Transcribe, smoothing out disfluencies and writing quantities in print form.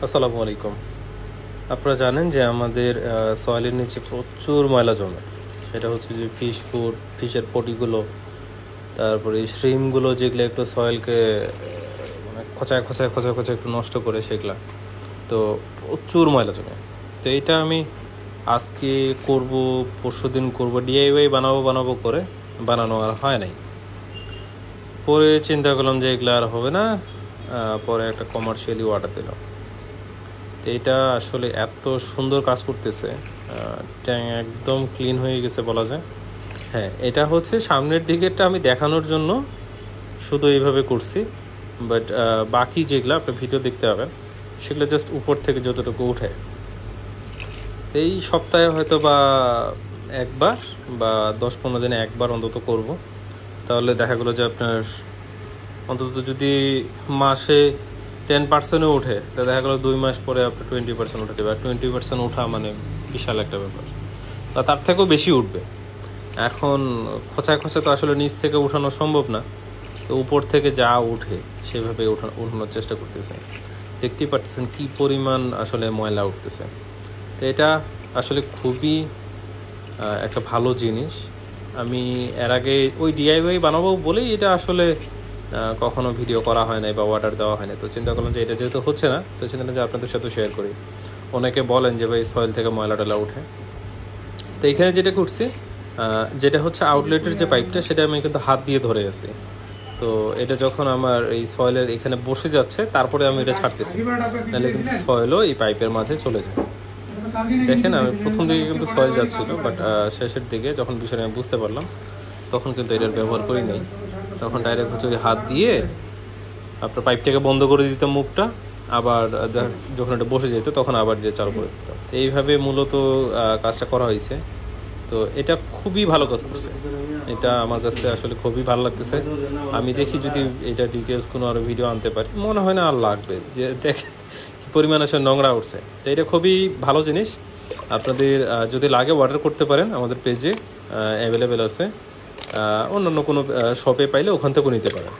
আসসালামু আলাইকুম। আপনারা জানেন যে আমাদের সয়েলের নিচে প্রচুর ময়লা জমে। সেটা হচ্ছে যে ফিশের পটিগুলো, তারপরে শ্রিমগুলো যেগুলো একটু সয়েলকে মানে খোঁচায় খোঁচায় খোঁচায় খোঁচায় একটু নষ্ট করে সেগুলা। তো প্রচুর ময়লা জমে। তো এইটা আমি আজকে করব, পরশুদিন করব, ডিআইওয়াই বানাবো বানাবো করে বানানো আর হয় নাই। পরে চিন্তা করলাম যে এগুলো আর হবে না, পরে একটা কমার্শিয়ালি অর্ডার দিলাম। তো এটা আসলে এত সুন্দর কাজ করতেছে, ট্যাং একদম ক্লিন হয়ে গেছে বলা যায়। হ্যাঁ, এটা হচ্ছে সামনের দিকেরটা আমি দেখানোর জন্য শুধু এইভাবে করছি, বাট বাকি যেগুলো আপনি ভিডিও দেখতে পাবেন সেগুলো জাস্ট উপর থেকে যতটুকু উঠে। এই সপ্তাহে হয়তো বা একবার বা 10-15 দিনে একবার অন্তত করব। তাহলে দেখা গেলো যে আপনার অন্তত যদি মাসে 10%ও ওঠে, তা দেখা গেলো 2 মাস পরে আপনার 20% উঠে দেবে। আর 20% ওঠা মানে বিশাল একটা ব্যাপার, বা তার থেকেও বেশি উঠবে। এখন খোঁচায় খোঁচায় তো আসলে নিচ থেকে উঠানো সম্ভব না, তো উপর থেকে যা উঠে সেভাবে উঠানোর চেষ্টা করতেছে। দেখতেই পারতেছেন কি পরিমাণ আসলে ময়লা উঠতেছে। তো এটা আসলে খুবই একটা ভালো জিনিস। আমি এর আগে ওই ডিআইওয়াই বানাবো বলেই এটা আসলে কখনো ভিডিও করা হয় নাই বা অর্ডার দেওয়া হয় না। তো চিন্তা করলাম যে এটা যেহেতু হচ্ছে না, তো চিন্তা করলাম যে আপনাদের সাথে শেয়ার করি। অনেকে বলেন যে ভাই সয়েল থেকে ময়লা টয়লা উঠে। তো এখানে যেটা করছি, যেটা হচ্ছে আউটলেটের যে পাইপটা, সেটা আমি কিন্তু হাত দিয়ে ধরে আছি। তো এটা যখন আমার এই সয়েলের এখানে বসে যাচ্ছে, তারপরে আমি এটা ছাড়তেছি, নাহলে কিন্তু সয়েলও এই পাইপের মাঝে চলে যায়। দেখেন, আমি প্রথম দিকে কিন্তু সয়েল যাচ্ছিল, বাট শেষের দিকে যখন বিষয়টা আমি বুঝতে পারলাম, তখন কিন্তু এটার ব্যবহার করি নাই। তখন ডাইরেক্ট হচ্ছে হাত দিয়ে আপনার পাইপটাকে বন্ধ করে দিতাম মুখটা, আবার যখন এটা বসে যেত তখন আবার দিয়ে চালু করে দিতাম। তো এইভাবে মূলত কাজটা করা হয়েছে। তো এটা খুবই ভালো কাজ করছে, এটা আমার কাছে আসলে খুবই ভালো লাগতেছে। আমি দেখি যদি এটা ডিটেলস কোনো আরও ভিডিও আনতে পারি, মনে হয় না আর লাগবে। যে দেখেন কি পরিমাণ আসলে নোংরা উঠছে। তো এটা খুবই ভালো জিনিস। আপনাদের যদি লাগে অর্ডার করতে পারেন, আমাদের পেজে অ্যাভেলেবেল আছে। অন্যান্য কোনো শপে পাইলে ওখান থেকেও নিতে পারেন।